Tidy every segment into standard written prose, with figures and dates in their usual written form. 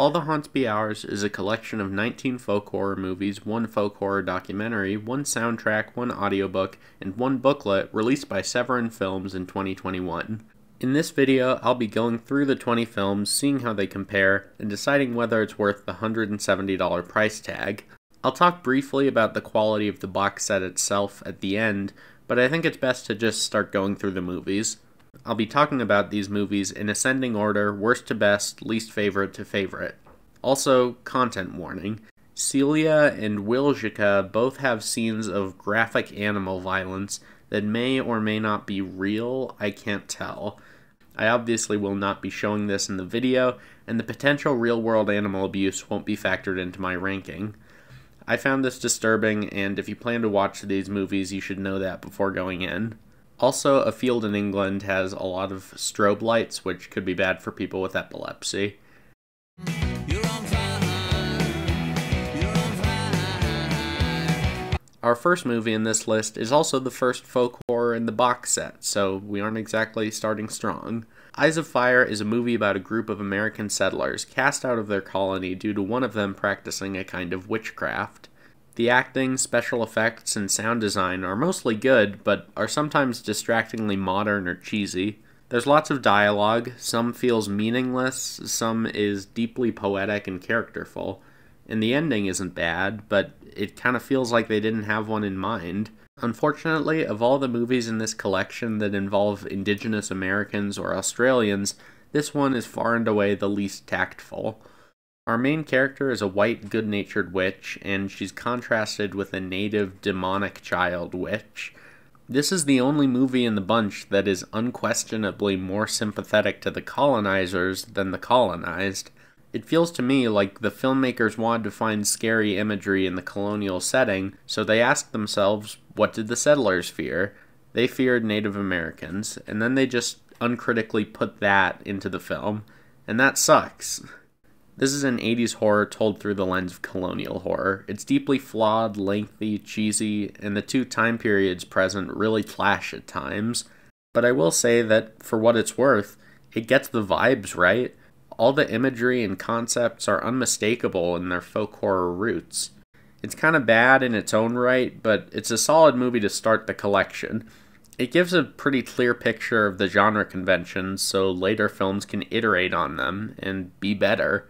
All the Haunts Be Ours is a collection of 19 folk horror movies, 1 folk horror documentary, 1 soundtrack, 1 audiobook, and 1 booklet released by Severin Films in 2021. In this video, I'll be going through the 20 films, seeing how they compare, and deciding whether it's worth the $170 price tag. I'll talk briefly about the quality of the box set itself at the end, but I think it's best to just start going through the movies. I'll be talking about these movies in ascending order, worst to best, least favorite to favorite. Also, content warning. Celia and Wilczyca both have scenes of graphic animal violence that may or may not be real, I can't tell. I obviously will not be showing this in the video, and the potential real-world animal abuse won't be factored into my ranking. I found this disturbing, and if you plan to watch these movies, you should know that before going in. Also, a field in England has a lot of strobe lights, which could be bad for people with epilepsy. Our first movie in this list is also the first folk horror in the box set, so we aren't exactly starting strong. Eyes of Fire is a movie about a group of American settlers cast out of their colony due to one of them practicing a kind of witchcraft. The acting, special effects, and sound design are mostly good, but are sometimes distractingly modern or cheesy. There's lots of dialogue, some feels meaningless, some is deeply poetic and characterful. And the ending isn't bad, but it kind of feels like they didn't have one in mind. Unfortunately, of all the movies in this collection that involve Indigenous Americans or Australians, this one is far and away the least tactful. Our main character is a white, good-natured witch, and she's contrasted with a native, demonic child witch. This is the only movie in the bunch that is unquestionably more sympathetic to the colonizers than the colonized. It feels to me like the filmmakers wanted to find scary imagery in the colonial setting, so they asked themselves, what did the settlers fear? They feared Native Americans, and then they just uncritically put that into the film, and that sucks. This is an 80s horror told through the lens of colonial horror. It's deeply flawed, lengthy, cheesy, and the two time periods present really clash at times. But I will say that, for what it's worth, it gets the vibes right. All the imagery and concepts are unmistakable in their folk horror roots. It's kind of bad in its own right, but it's a solid movie to start the collection. It gives a pretty clear picture of the genre conventions, so later films can iterate on them and be better.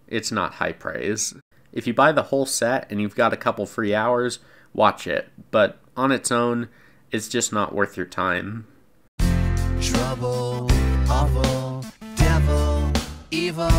It's not high praise. If you buy the whole set and you've got a couple free hours, watch it, but on its own, it's just not worth your time. Trouble, awful, devil, evil.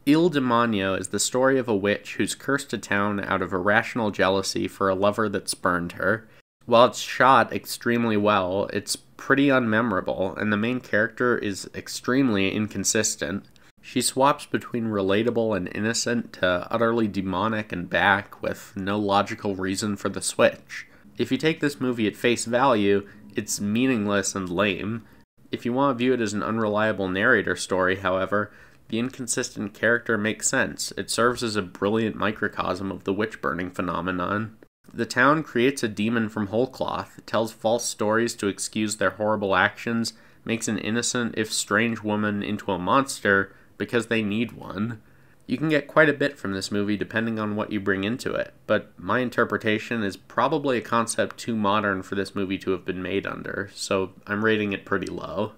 Il Demonio is the story of a witch who's cursed to town out of irrational jealousy for a lover that spurned her. While it's shot extremely well, it's pretty unmemorable, and the main character is extremely inconsistent. She swaps between relatable and innocent to utterly demonic and back, with no logical reason for the switch. If you take this movie at face value, it's meaningless and lame. If you want to view it as an unreliable narrator story, however, the inconsistent character makes sense. It serves as a brilliant microcosm of the witch-burning phenomenon. The town creates a demon from whole cloth, tells false stories to excuse their horrible actions, makes an innocent, if strange woman into a monster because they need one. You can get quite a bit from this movie depending on what you bring into it, but my interpretation is probably a concept too modern for this movie to have been made under, so I'm rating it pretty low.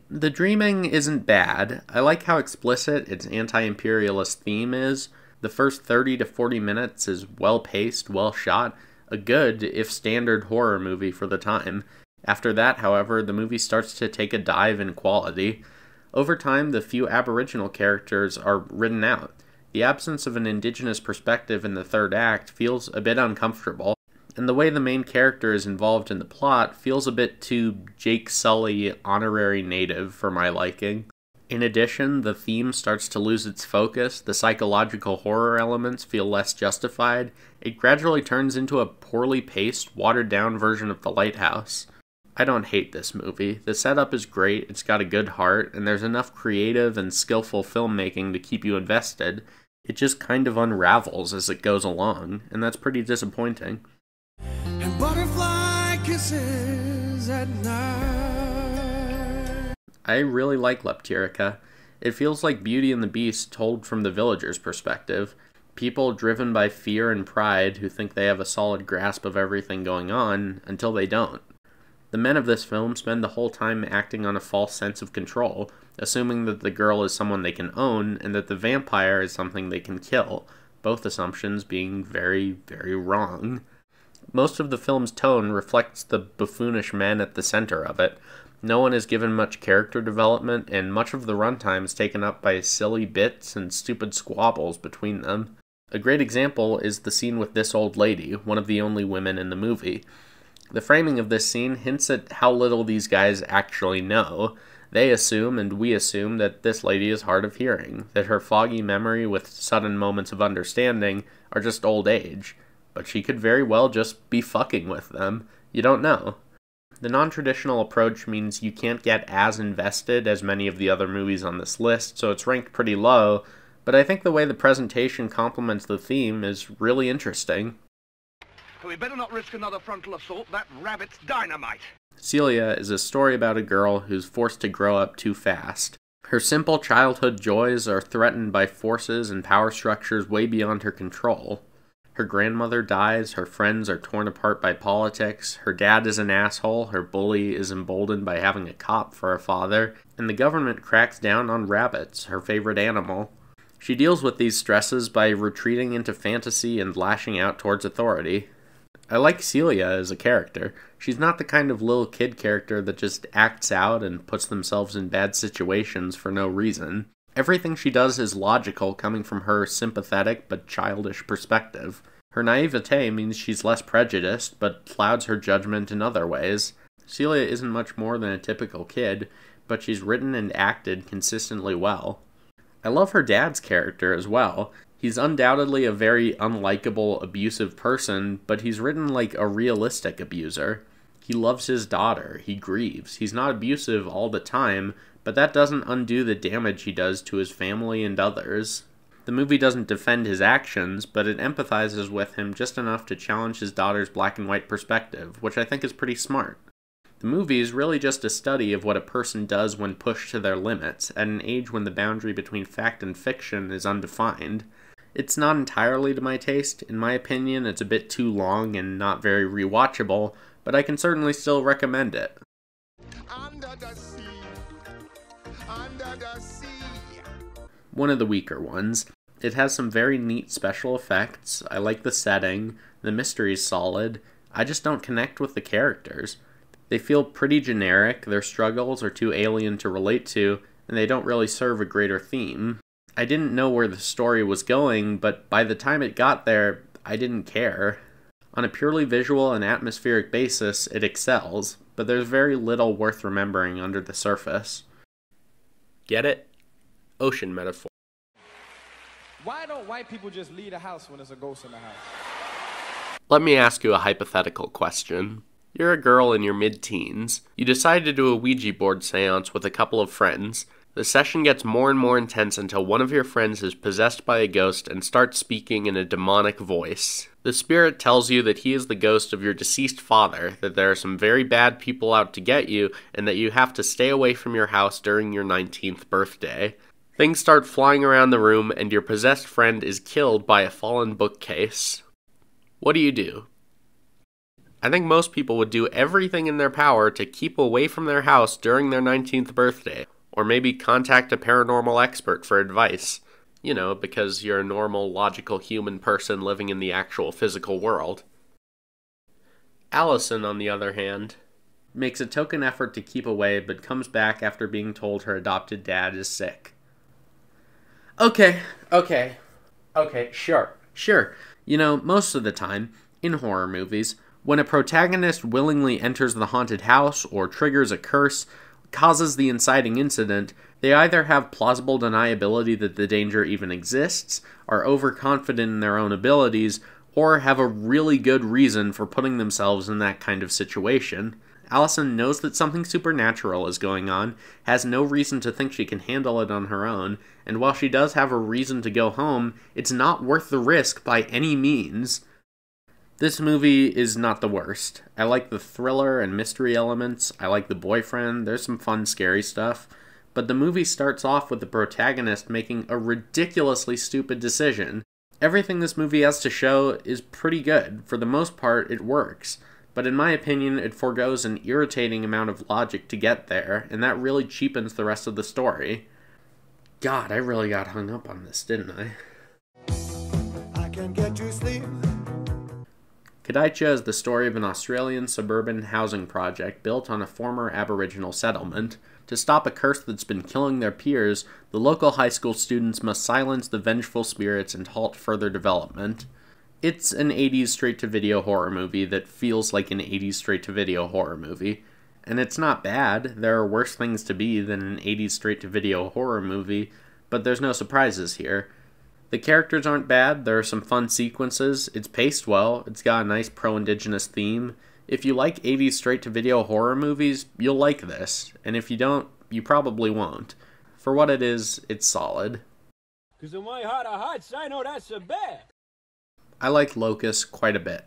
The dreaming isn't bad. I like how explicit its anti-imperialist theme is. The first 30 to 40 minutes is well-paced, well-shot, a good, if standard, horror movie for the time. After that, however, the movie starts to take a dive in quality. Over time, the few Aboriginal characters are written out. The absence of an Indigenous perspective in the third act feels a bit uncomfortable, and the way the main character is involved in the plot feels a bit too Jake Sully honorary native for my liking. In addition, the theme starts to lose its focus, the psychological horror elements feel less justified, it gradually turns into a poorly paced, watered-down version of The Lighthouse. I don't hate this movie. The setup is great, it's got a good heart, and there's enough creative and skillful filmmaking to keep you invested. It just kind of unravels as it goes along, and that's pretty disappointing. And butterfly kisses at night. I really like Leptirica. It feels like Beauty and the Beast told from the villagers' perspective. People driven by fear and pride who think they have a solid grasp of everything going on until they don't. The men of this film spend the whole time acting on a false sense of control, assuming that the girl is someone they can own and that the vampire is something they can kill, both assumptions being very, very wrong. Most of the film's tone reflects the buffoonish men at the center of it. No one is given much character development, and much of the runtime is taken up by silly bits and stupid squabbles between them. A great example is the scene with this old lady, one of the only women in the movie. The framing of this scene hints at how little these guys actually know. They assume, and we assume, that this lady is hard of hearing, that her foggy memory with sudden moments of understanding are just old age. But she could very well just be fucking with them. You don't know. The non-traditional approach means you can't get as invested as many of the other movies on this list, so it's ranked pretty low, but I think the way the presentation complements the theme is really interesting. We better not risk another frontal assault. That rabbit's dynamite. Celia is a story about a girl who's forced to grow up too fast. Her simple childhood joys are threatened by forces and power structures way beyond her control. Her grandmother dies, her friends are torn apart by politics, her dad is an asshole, her bully is emboldened by having a cop for a father, and the government cracks down on rabbits, her favorite animal. She deals with these stresses by retreating into fantasy and lashing out towards authority. I like Celia as a character. She's not the kind of little kid character that just acts out and puts themselves in bad situations for no reason. Everything she does is logical, coming from her sympathetic but childish perspective. Her naivete means she's less prejudiced, but clouds her judgment in other ways. Celia isn't much more than a typical kid, but she's written and acted consistently well. I love her dad's character as well. He's undoubtedly a very unlikable, abusive person, but he's written like a realistic abuser. He loves his daughter, he grieves. He's not abusive all the time, but that doesn't undo the damage he does to his family and others. The movie doesn't defend his actions, but it empathizes with him just enough to challenge his daughter's black and white perspective, which I think is pretty smart. The movie is really just a study of what a person does when pushed to their limits, at an age when the boundary between fact and fiction is undefined. It's not entirely to my taste. In my opinion, it's a bit too long and not very rewatchable, but I can certainly still recommend it. Under the sea. Under the sea. One of the weaker ones. It has some very neat special effects. I like the setting. The mystery's solid. I just don't connect with the characters. They feel pretty generic, their struggles are too alien to relate to, and they don't really serve a greater theme. I didn't know where the story was going, but by the time it got there, I didn't care. On a purely visual and atmospheric basis, it excels, but there's very little worth remembering under the surface. Get it? Ocean metaphor. Why don't white people just leave the house when there's a ghost in the house? Let me ask you a hypothetical question. You're a girl in your mid-teens. You decide to do a Ouija board seance with a couple of friends. The session gets more and more intense until one of your friends is possessed by a ghost and starts speaking in a demonic voice. The spirit tells you that he is the ghost of your deceased father, that there are some very bad people out to get you, and that you have to stay away from your house during your 19th birthday. Things start flying around the room, and your possessed friend is killed by a fallen bookcase. What do? I think most people would do everything in their power to keep away from their house during their 19th birthday, or maybe contact a paranormal expert for advice. You know, because you're a normal, logical human person living in the actual physical world. Alison, on the other hand, makes a token effort to keep away, but comes back after being told her adopted dad is sick. Okay, sure. You know, most of the time, in horror movies, when a protagonist willingly enters the haunted house or triggers a curse, causes the inciting incident, they either have plausible deniability that the danger even exists, are overconfident in their own abilities, or have a really good reason for putting themselves in that kind of situation. Alison knows that something supernatural is going on, has no reason to think she can handle it on her own, and while she does have a reason to go home, it's not worth the risk by any means. This movie is not the worst. I like the thriller and mystery elements, I like the boyfriend, there's some fun scary stuff, but the movie starts off with the protagonist making a ridiculously stupid decision. Everything this movie has to show is pretty good. For the most part, it works. But in my opinion, it forgoes an irritating amount of logic to get there, and that really cheapens the rest of the story. God, I really got hung up on this, didn't I? I can get you sleep. Kadaicha is the story of an Australian suburban housing project built on a former Aboriginal settlement. To stop a curse that's been killing their peers, the local high school students must silence the vengeful spirits and halt further development. It's an 80s straight-to-video horror movie that feels like an 80s straight-to-video horror movie. And it's not bad, there are worse things to be than an 80s straight-to-video horror movie, but there's no surprises here. The characters aren't bad, there are some fun sequences, it's paced well, it's got a nice pro-indigenous theme. If you like 80s straight-to-video horror movies, you'll like this, and if you don't, you probably won't. For what it is, it's solid. 'Cause in my heart of hearts, I know that's a bet. I like Lokis quite a bit.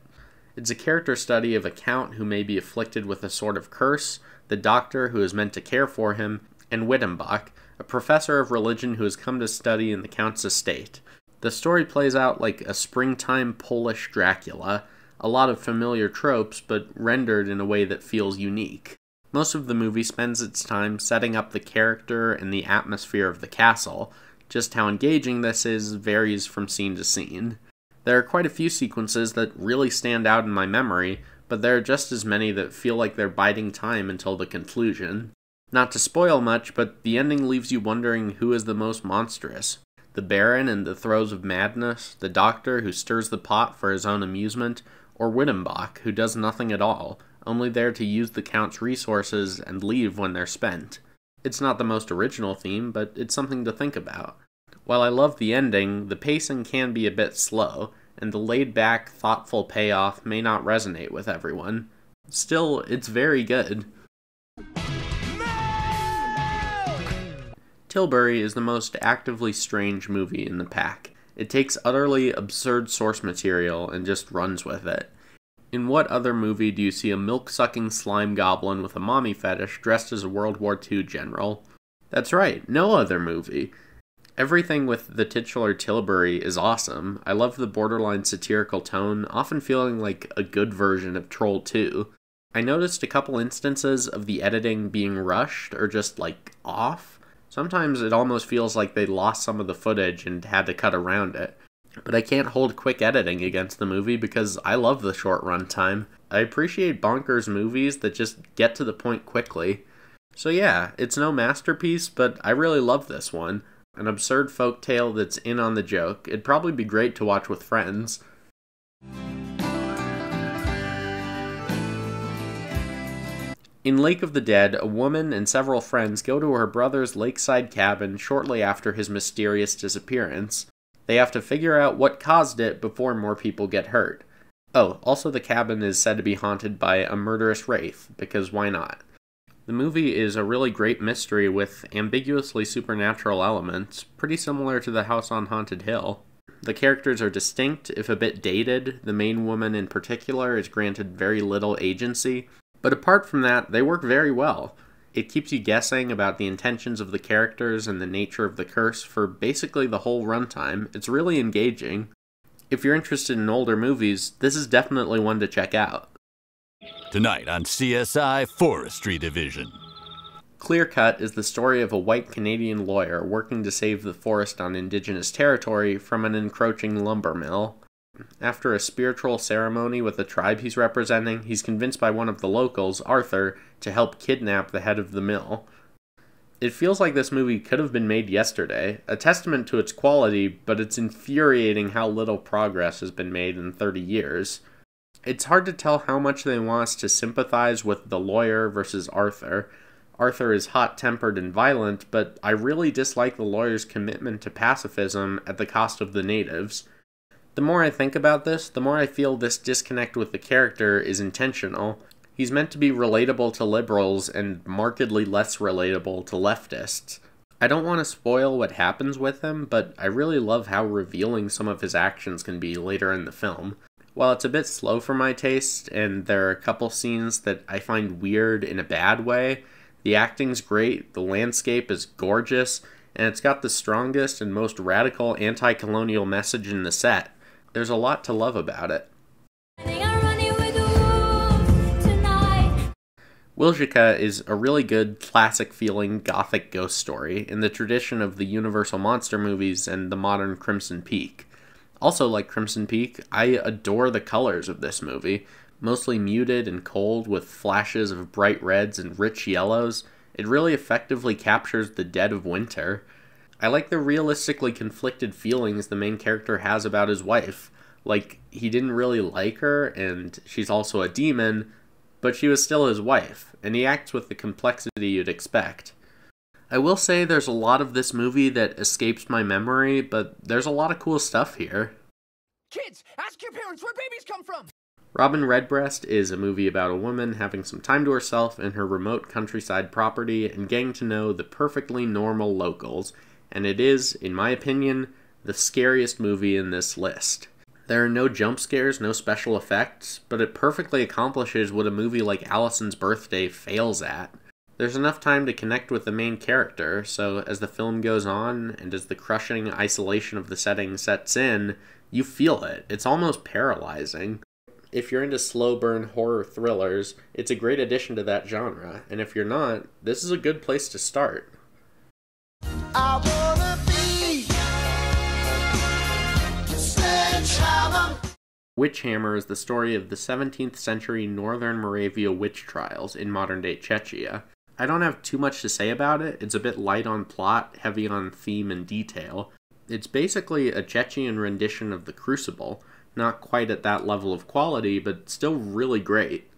It's a character study of a count who may be afflicted with a sort of curse, the doctor who is meant to care for him, and Wittembach, a professor of religion who has come to study in the count's estate. The story plays out like a springtime Polish Dracula, a lot of familiar tropes, but rendered in a way that feels unique. Most of the movie spends its time setting up the character and the atmosphere of the castle. Just how engaging this is varies from scene to scene. There are quite a few sequences that really stand out in my memory, but there are just as many that feel like they're biding time until the conclusion. Not to spoil much, but the ending leaves you wondering who is the most monstrous. The Baron in the throes of madness, the Doctor who stirs the pot for his own amusement, or Wittembach who does nothing at all, only there to use the Count's resources and leave when they're spent. It's not the most original theme, but it's something to think about. While I love the ending, the pacing can be a bit slow, and the laid-back, thoughtful payoff may not resonate with everyone. Still, it's very good. Tilbury is the most actively strange movie in the pack. It takes utterly absurd source material and just runs with it. In what other movie do you see a milk-sucking slime goblin with a mommy fetish dressed as a World War II general? That's right, no other movie. Everything with the titular Tilbury is awesome. I love the borderline satirical tone, often feeling like a good version of Troll 2. I noticed a couple instances of the editing being rushed or just, off. Sometimes it almost feels like they lost some of the footage and had to cut around it. But I can't hold quick editing against the movie because I love the short runtime. I appreciate bonkers movies that just get to the point quickly. So yeah, it's no masterpiece, but I really love this one. An absurd folktale that's in on the joke. It'd probably be great to watch with friends. In Lake of the Dead, a woman and several friends go to her brother's lakeside cabin shortly after his mysterious disappearance. They have to figure out what caused it before more people get hurt. Oh, also the cabin is said to be haunted by a murderous wraith, because why not? The movie is a really great mystery with ambiguously supernatural elements, pretty similar to The House on Haunted Hill. The characters are distinct, if a bit dated. The main woman in particular is granted very little agency, but apart from that, they work very well. It keeps you guessing about the intentions of the characters and the nature of the curse for basically the whole runtime. It's really engaging. If you're interested in older movies, this is definitely one to check out. Tonight on CSI Forestry Division. Clearcut is the story of a white Canadian lawyer working to save the forest on Indigenous territory from an encroaching lumber mill. After a spiritual ceremony with the tribe he's representing, he's convinced by one of the locals, Arthur, to help kidnap the head of the mill. It feels like this movie could have been made yesterday, a testament to its quality, but it's infuriating how little progress has been made in 30 years. It's hard to tell how much they want us to sympathize with the lawyer versus Arthur. Arthur is hot-tempered and violent, but I really dislike the lawyer's commitment to pacifism at the cost of the natives. The more I think about this, the more I feel this disconnect with the character is intentional. He's meant to be relatable to liberals and markedly less relatable to leftists. I don't want to spoil what happens with him, but I really love how revealing some of his actions can be later in the film. While it's a bit slow for my taste, and there are a couple scenes that I find weird in a bad way, the acting's great, the landscape is gorgeous, and it's got the strongest and most radical anti-colonial message in the set. There's a lot to love about it. Wilczyca is a really good, classic-feeling gothic ghost story in the tradition of the Universal Monster movies and the modern Crimson Peak. Also, like Crimson Peak, I adore the colors of this movie, mostly muted and cold with flashes of bright reds and rich yellows. It really effectively captures the dead of winter. I like the realistically conflicted feelings the main character has about his wife. Like, he didn't really like her, and she's also a demon, but she was still his wife, and he acts with the complexity you'd expect. I will say there's a lot of this movie that escapes my memory, but there's a lot of cool stuff here. Kids, ask your parents where babies come from! Robin Redbreast is a movie about a woman having some time to herself in her remote countryside property and getting to know the perfectly normal locals, and it is, in my opinion, the scariest movie in this list. There are no jump scares, no special effects, but it perfectly accomplishes what a movie like Alison's Birthday fails at. There's enough time to connect with the main character, so as the film goes on, and as the crushing isolation of the setting sets in, you feel it. It's almost paralyzing. If you're into slow burn horror thrillers, it's a great addition to that genre, and if you're not, this is a good place to start. I wanna be Sledgehammer. Witchhammer is the story of the 17th century northern Moravia witch trials in modern-day Czechia. I don't have too much to say about it. It's a bit light on plot, heavy on theme and detail. It's basically a Chechen rendition of The Crucible, not quite at that level of quality, but still really great.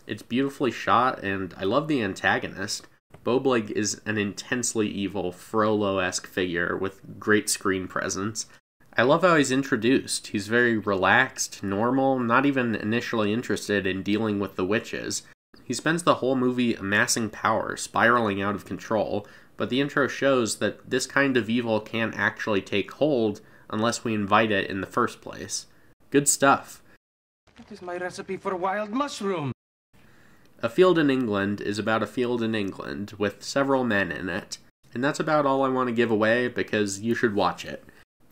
It's beautifully shot, and I love the antagonist. Boblig is an intensely evil, Frollo-esque figure with great screen presence. I love how he's introduced. He's very relaxed, normal, not even initially interested in dealing with the witches. He spends the whole movie amassing power, spiraling out of control, but the intro shows that this kind of evil can't actually take hold unless we invite it in the first place. Good stuff. That is my recipe for wild mushroom. A Field in England is about a field in England with several men in it, and that's about all I want to give away because you should watch it.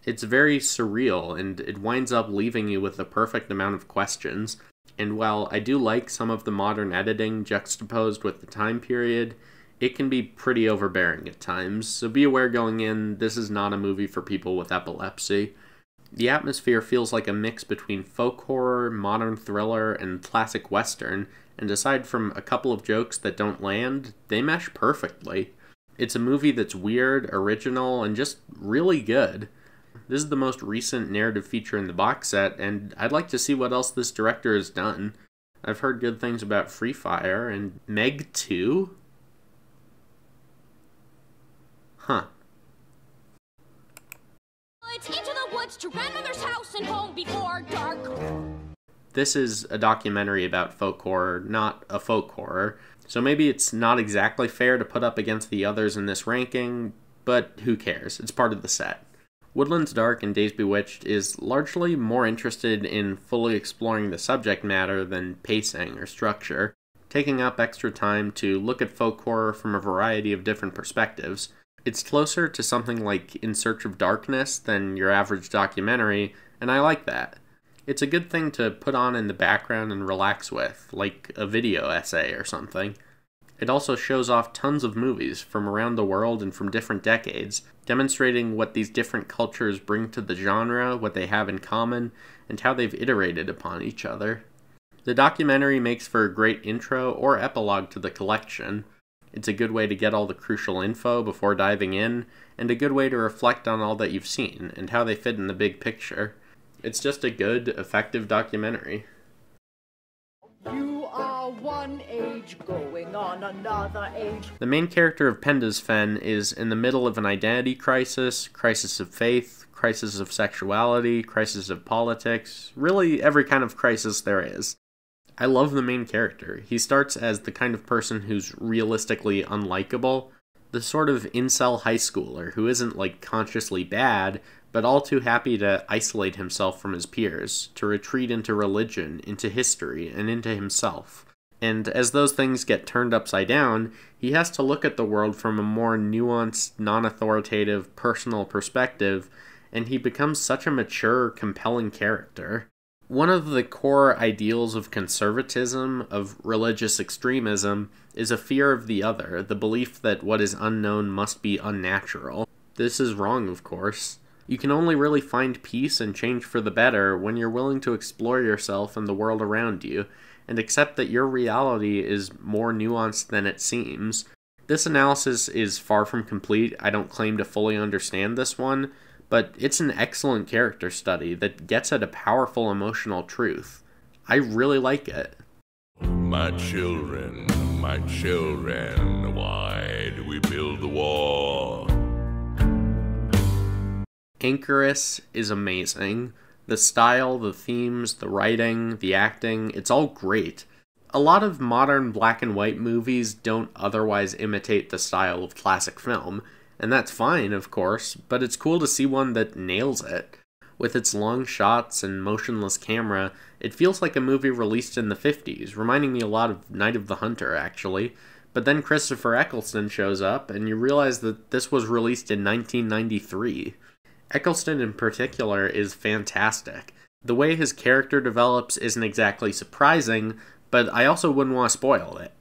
It's very surreal, and it winds up leaving you with the perfect amount of questions, and while I do like some of the modern editing juxtaposed with the time period, it can be pretty overbearing at times, so be aware going in, this is not a movie for people with epilepsy. The atmosphere feels like a mix between folk horror, modern thriller, and classic western, and aside from a couple of jokes that don't land, they mesh perfectly. It's a movie that's weird, original, and just really good. This is the most recent narrative feature in the box set, and I'd like to see what else this director has done. I've heard good things about Free Fire, and Meg 2? Huh. Into the woods to grandmother's house and home before dark. This is a documentary about folk horror, not a folk horror, so maybe it's not exactly fair to put up against the others in this ranking, but who cares? It's part of the set. Woodlands Dark and Days Bewitched is largely more interested in fully exploring the subject matter than pacing or structure, taking up extra time to look at folk horror from a variety of different perspectives. It's closer to something like In Search of Darkness than your average documentary, and I like that. It's a good thing to put on in the background and relax with, like a video essay or something. It also shows off tons of movies from around the world and from different decades, demonstrating what these different cultures bring to the genre, what they have in common, and how they've iterated upon each other. The documentary makes for a great intro or epilogue to the collection. It's a good way to get all the crucial info before diving in, and a good way to reflect on all that you've seen and how they fit in the big picture. It's just a good, effective documentary. You are one age going on another age. The main character of Penda's Fen is in the middle of an identity crisis, crisis of faith, crisis of sexuality, crisis of politics, really every kind of crisis there is. I love the main character. He starts as the kind of person who's realistically unlikable, the sort of incel high schooler who isn't like consciously bad, but all too happy to isolate himself from his peers, to retreat into religion, into history, and into himself. And as those things get turned upside down, he has to look at the world from a more nuanced, non-authoritative, personal perspective, and he becomes such a mature, compelling character. One of the core ideals of conservatism, of religious extremism, is a fear of the other, the belief that what is unknown must be unnatural. This is wrong, of course. You can only really find peace and change for the better when you're willing to explore yourself and the world around you, and accept that your reality is more nuanced than it seems. This analysis is far from complete. I don't claim to fully understand this one, but it's an excellent character study that gets at a powerful emotional truth. I really like it. My children, why do we build the wall? Anchoress is amazing. The style, the themes, the writing, the acting, it's all great. A lot of modern black and white movies don't otherwise imitate the style of classic film, and that's fine, of course, but it's cool to see one that nails it. With its long shots and motionless camera, it feels like a movie released in the 50s, reminding me a lot of Night of the Hunter, actually. But then Christopher Eccleston shows up, and you realize that this was released in 1993. Eccleston in particular is fantastic. The way his character develops isn't exactly surprising, but I also wouldn't want to spoil it.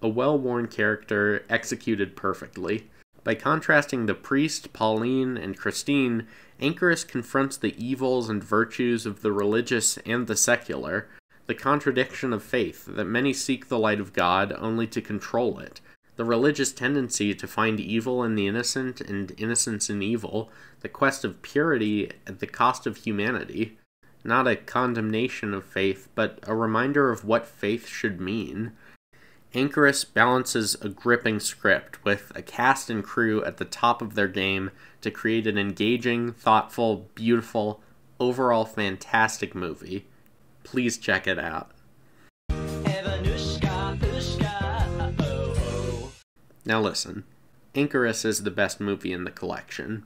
A well-worn character executed perfectly. By contrasting the priest, Pauline, and Christine, Anchoress confronts the evils and virtues of the religious and the secular, the contradiction of faith that many seek the light of God only to control it, the religious tendency to find evil in the innocent and innocence in evil, the quest of purity at the cost of humanity. Not a condemnation of faith, but a reminder of what faith should mean. Anchoress balances a gripping script with a cast and crew at the top of their game to create an engaging, thoughtful, beautiful, overall fantastic movie. Please check it out. Now listen, Anchoress is the best movie in the collection,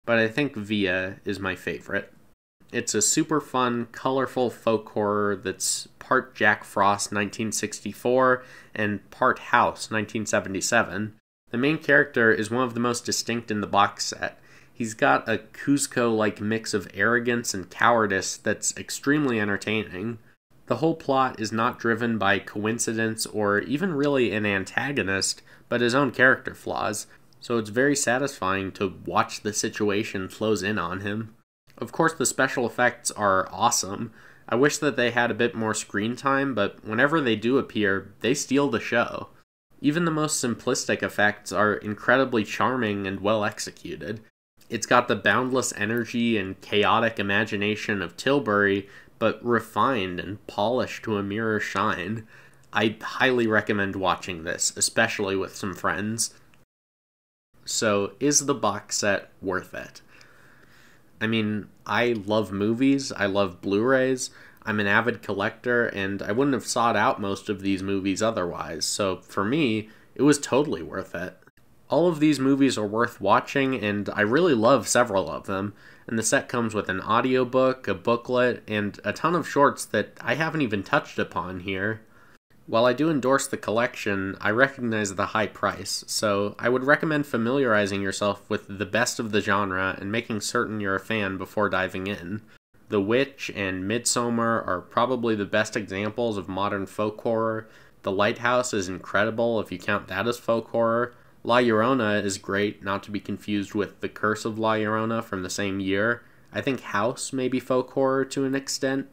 but I think Via is my favorite. It's a super fun, colorful folk horror that's part Jack Frost 1964 and part House 1977. The main character is one of the most distinct in the box set. He's got a Kuzco-like mix of arrogance and cowardice that's extremely entertaining. The whole plot is not driven by coincidence or even really an antagonist, but his own character flaws, so it's very satisfying to watch the situation close in on him. Of course, the special effects are awesome. I wish that they had a bit more screen time, but whenever they do appear, they steal the show. Even the most simplistic effects are incredibly charming and well executed. It's got the boundless energy and chaotic imagination of Tilbury, but refined and polished to a mirror shine. I highly recommend watching this, especially with some friends. So, is the box set worth it? I mean, I love movies, I love Blu-rays, I'm an avid collector, and I wouldn't have sought out most of these movies otherwise, so for me, it was totally worth it. All of these movies are worth watching, and I really love several of them, and the set comes with an audiobook, a booklet, and a ton of shorts that I haven't even touched upon here. While I do endorse the collection, I recognize the high price, so I would recommend familiarizing yourself with the best of the genre and making certain you're a fan before diving in. The Witch and Midsommar are probably the best examples of modern folk horror. The Lighthouse is incredible if you count that as folk horror. La Llorona is great, not to be confused with The Curse of La Llorona from the same year. I think House may be folk horror to an extent.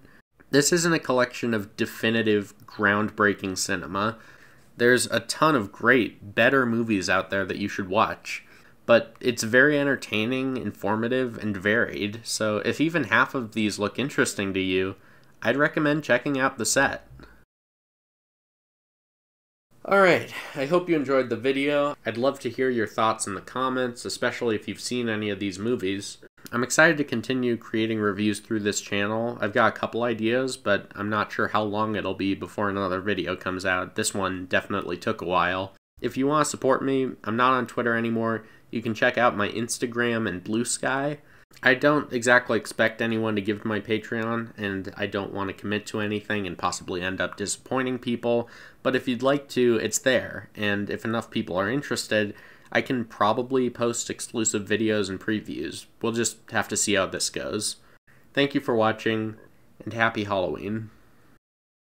This isn't a collection of definitive, groundbreaking cinema. There's a ton of great, better movies out there that you should watch. But it's very entertaining, informative, and varied, so if even half of these look interesting to you, I'd recommend checking out the set. Alright, I hope you enjoyed the video. I'd love to hear your thoughts in the comments, especially if you've seen any of these movies. I'm excited to continue creating reviews through this channel. I've got a couple ideas, but I'm not sure how long it'll be before another video comes out. This one definitely took a while. If you want to support me, I'm not on Twitter anymore. You can check out my Instagram and Bluesky. I don't exactly expect anyone to give to my Patreon, and I don't want to commit to anything and possibly end up disappointing people, but if you'd like to, it's there, and if enough people are interested, I can probably post exclusive videos and previews. We'll just have to see how this goes. Thank you for watching, and happy Halloween.